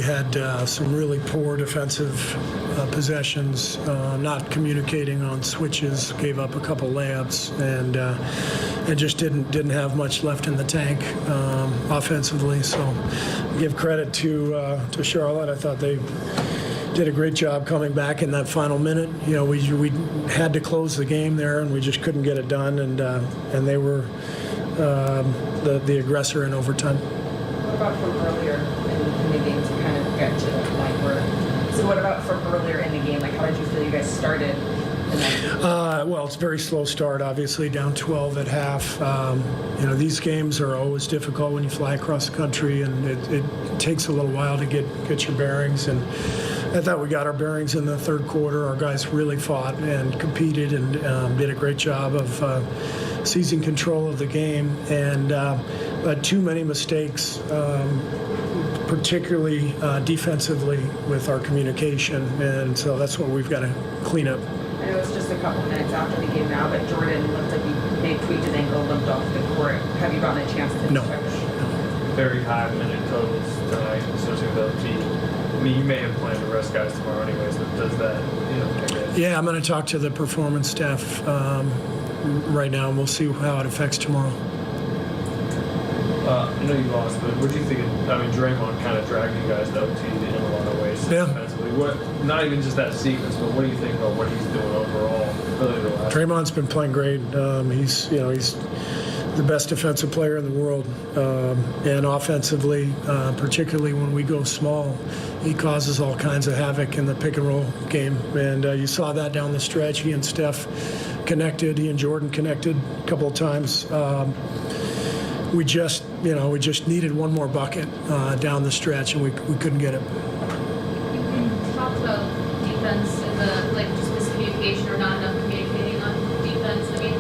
had some really poor defensive possessions, not communicating on switches, gave up a couple layups, and just didn't have much left in the tank offensively. So give credit to Charlotte. I thought they did a great job coming back in that final minute. You know, we had to close the game there, and we just couldn't get it done, and they were the aggressor in overtime. What about from earlier in the game to kind of get to the point where? So what about from earlier in the game? Like, how did you feel you guys started? Well, it's a very slow start, obviously, down 12 at half. You know, these games are always difficult when you fly across the country, and it takes a little while to get your bearings. And I thought we got our bearings in the third quarter. Our guys really fought and competed and did a great job of seizing control of the game. And but too many mistakes, particularly defensively with our communication. And so that's what we've got to clean up. I know it's just a couple minutes after the game now, but Jordan looked like he may have tweaked his ankle, limped off the court. Have you gotten a chance to No. check? Very high minute totals tonight, especially with LT. I mean, you may have planned to rest guys tomorrow anyways, but does that, I guess? Yeah, I'm going to talk to the performance staff right now, and we'll see how it affects tomorrow. I know you lost, but what do you think Draymond kind of dragged you guys to OT in a lot of ways defensively. Not even just that sequence, but what do you think about what he's doing overall? Really Draymond's been playing great. He's the best defensive player in the world, and offensively, particularly when we go small, he causes all kinds of havoc in the pick and roll game. And you saw that down the stretch. He and Steph connected. He and Jordan connected a couple of times. We just needed one more bucket down the stretch, and we couldn't get it. You talked about defense and just miscommunication or not enough communicating on defense. I mean,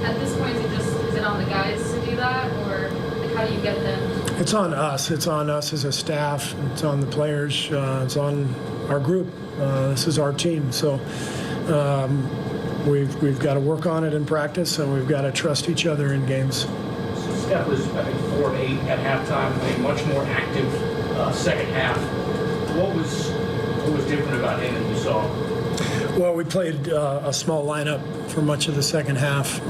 at this point, is it on the guys to do that, or how do you get them? It's on us. It's on us as a staff. It's on the players. It's on our group. This is our team. So we've got to work on it in practice, and we've got to trust each other in games. Steph was, 4-8 at halftime, a much more active second half. What was different about him that you saw? Well, we played a small lineup for much of the second half.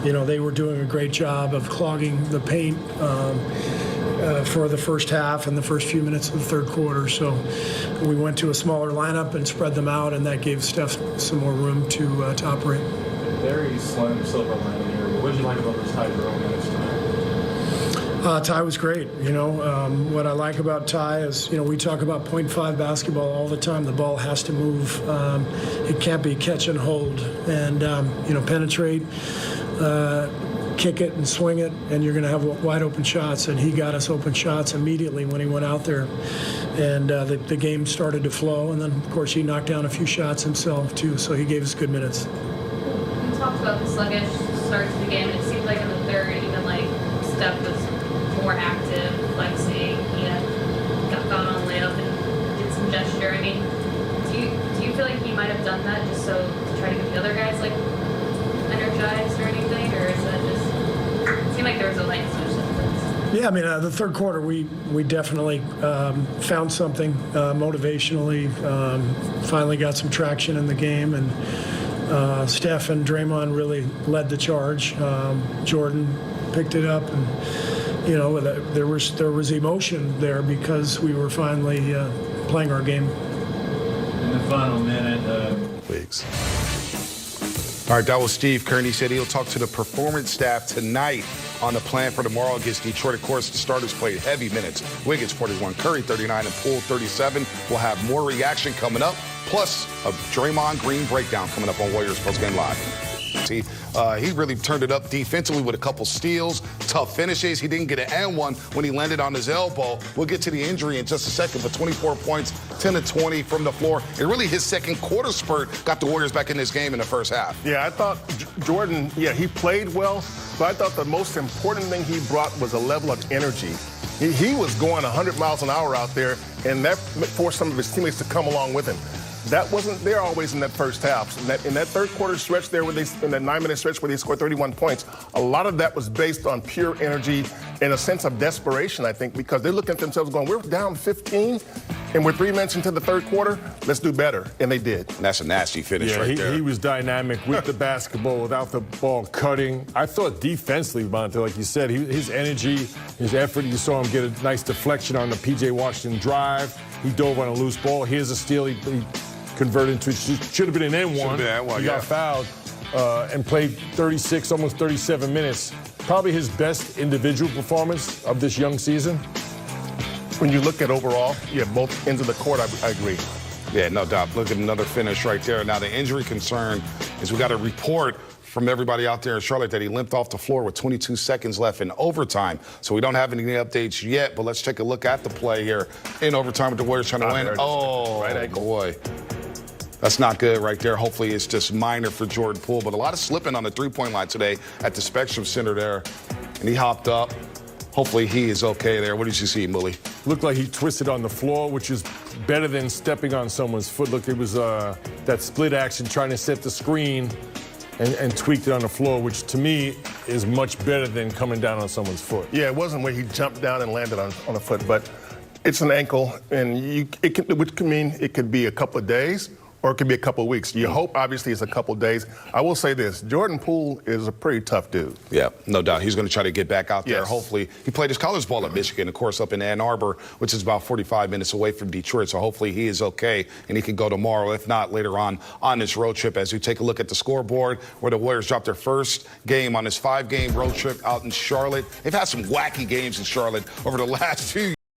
They were doing a great job of clogging the paint for the first half and the first few minutes of the third quarter. So we went to a smaller lineup and spread them out, and that gave Steph some more room to operate. Very slim silver lining here. What did you like about those Ty Jerome minutes tonight? Ty was great. What I like about Ty is, we talk about .5 basketball all the time. The ball has to move. It can't be catch and hold. And, penetrate, kick it and swing it, and you're going to have wide open shots. And he got us open shots immediately when he went out there. And the game started to flow. And then, of course, he knocked down a few shots himself, too. So he gave us good minutes. You talked about the sluggish start to the game. It seemed like in the third, even Steph was more active, flexing. He got on layup and did some gesture. I mean, do you feel like he might have done that just to try to get the other guys energized or anything, or is that just it seemed like there was a light switch difference? Yeah, the third quarter we definitely found something motivationally. Finally got some traction in the game, and Steph and Draymond really led the charge. Jordan picked it up, and there was emotion there because we were finally playing our game. In the final minute, Wigs. All right, that was Steve Kerr. He said he'll talk to the performance staff tonight on the plan for tomorrow against Detroit. Of course, the starters played heavy minutes. Wiggins 41, Curry 39, and Poole 37. We'll have more reaction coming up, plus a Draymond Green breakdown coming up on Warriors Postgame Live. He really turned it up defensively with a couple steals, tough finishes. He didn't get an and one when he landed on his elbow. We'll get to the injury in just a second, but 24 points, 10 to 20 from the floor. And really his second quarter spurt got the Warriors back in this game in the first half. Yeah, I thought Jordan, he played well, but I thought the most important thing he brought was a level of energy. He was going 100 miles an hour out there, and that forced some of his teammates to come along with him. that wasn't there always in that first half. In that third quarter stretch there, in that 9-minute stretch where they scored 31 points, a lot of that was based on pure energy and a sense of desperation, I think, because they're looking at themselves going, we're down 15 and we're 3 minutes into the third quarter. Let's do better. And they did. That's a nasty finish right there. He was dynamic with the basketball, without the ball cutting. I thought defensively, Monte, like you said, his energy, his effort, you saw him get a nice deflection on the P.J. Washington drive. He dove on a loose ball. Here's a steal. He converted into it. Should have been an N1. He got fouled and played 36, almost 37 minutes. Probably his best individual performance of this young season. When you look at overall, both ends of the court, I agree. Yeah, no doubt. Look at another finish right there. Now, the injury concern is we got a report from everybody out there in Charlotte that he limped off the floor with 22 seconds left in overtime. So we don't have any updates yet, but let's take a look at the play here in overtime with the Warriors trying to win. Oh, right ankle. Boy. That's not good right there. Hopefully it's just minor for Jordan Poole, but a lot of slipping on the three-point line today at the Spectrum Center there. And he hopped up. Hopefully he is okay there. What did you see, Mully? Looked like he twisted on the floor, which is better than stepping on someone's foot. Look, it was that split action trying to set the screen and tweaked it on the floor, which to me is much better than coming down on someone's foot. Yeah, it wasn't where he jumped down and landed on a foot, but it's an ankle, and which can mean it could be a couple of days or it could be a couple of weeks. You hope, obviously, it's a couple of days. I will say this, Jordan Poole is a pretty tough dude. Yeah, no doubt. He's going to try to get back out there. Yes. Hopefully, he played his college ball at Michigan, of course, up in Ann Arbor, which is about 45 minutes away from Detroit. So hopefully he is okay and he can go tomorrow, if not later on this road trip. As we take a look at the scoreboard, where the Warriors dropped their first game on this 5-game road trip out in Charlotte. They've had some wacky games in Charlotte over the last few years.